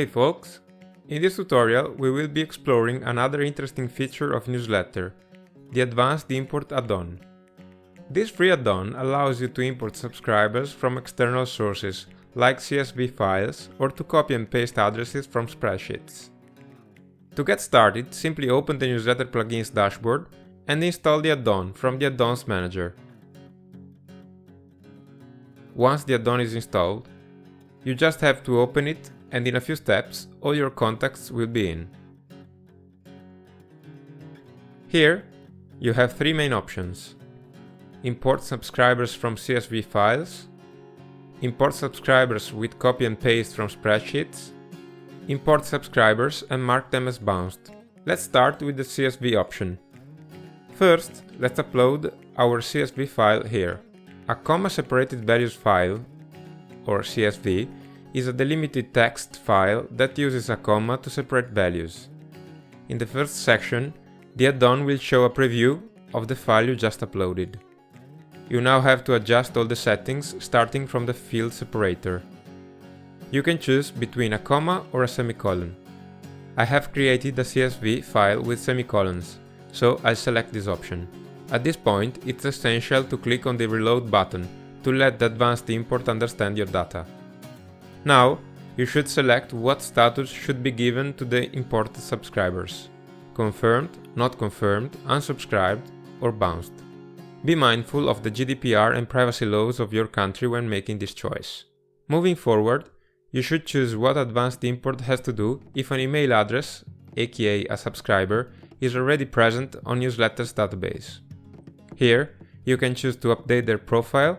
Hey folks! In this tutorial we will be exploring another interesting feature of Newsletter, the Advanced Import add-on. This free add-on allows you to import subscribers from external sources like Csv Files or to copy and paste addresses from spreadsheets. To get started, simply open the Newsletter plugins dashboard and install the add-on from the Add-ons Manager. Once the add-on is installed, you just have to open it, and in a few steps all your contacts will be in. Here you have three main options: import subscribers from CSV files, import subscribers with copy and paste from spreadsheets, import subscribers and mark them as bounced. Let's start with the CSV option. First, let's upload our CSV file here. A comma-separated values file, or CSV, is a delimited text file that uses a comma to separate values. In the first section, the add-on will show a preview of the file you just uploaded. You now have to adjust all the settings starting from the field separator. You can choose between a comma or a semicolon. I have created a CSV file with semicolons, so I'll select this option. At this point, it's essential to click on the Reload button to let the Advanced Import understand your data. Now, you should select what status should be given to the imported subscribers: confirmed, not confirmed, unsubscribed, or bounced. Be mindful of the GDPR and privacy laws of your country when making this choice. Moving forward, you should choose what Advanced Import has to do if an email address, aka a subscriber, is already present on Newsletter's database. Here, you can choose to update their profile,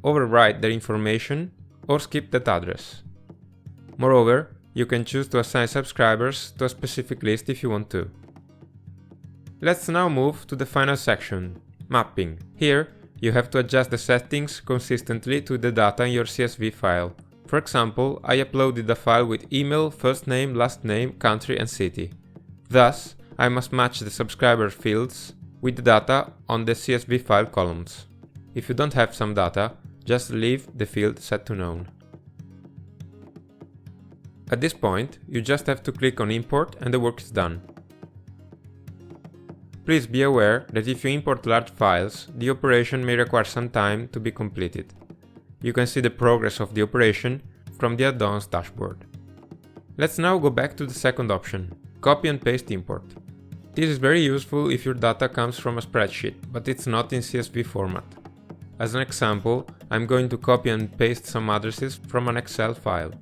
overwrite their information, or skip that address. Moreover, you can choose to assign subscribers to a specific list if you want to. Let's now move to the final section, mapping. Here, you have to adjust the settings consistently to the data in your CSV file. For example, I uploaded a file with email, first name, last name, country and city. Thus, I must match the subscriber fields with the data on the CSV file columns. If you don't have some data, just leave the field set to none. At this point, you just have to click on Import and the work is done. Please be aware that if you import large files, the operation may require some time to be completed. You can see the progress of the operation from the Add-ons dashboard. Let's now go back to the second option, Copy and Paste Import. This is very useful if your data comes from a spreadsheet, but it's not in CSV format. As an example, I'm going to copy and paste some addresses from an Excel file.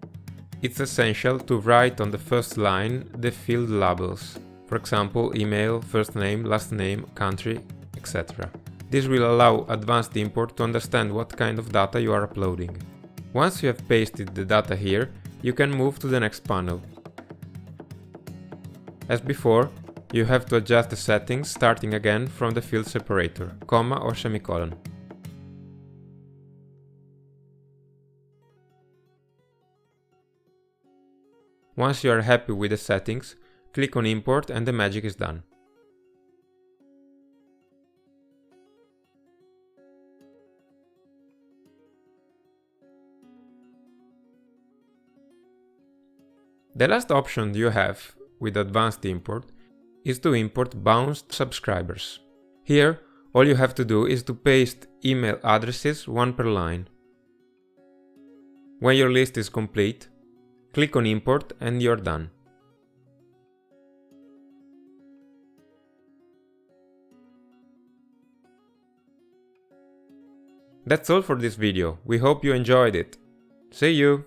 It's essential to write on the first line the field labels, for example, email, first name, last name, country, etc. This will allow Advanced Import to understand what kind of data you are uploading. Once you have pasted the data here, you can move to the next panel. As before, you have to adjust the settings starting again from the field separator, comma or semicolon. Once you are happy with the settings, click on Import and the magic is done. The last option you have with Advanced Import is to import bounced subscribers. Here, all you have to do is to paste email addresses one per line. When your list is complete, click on Import and you're done. That's all for this video. We hope you enjoyed it. See you!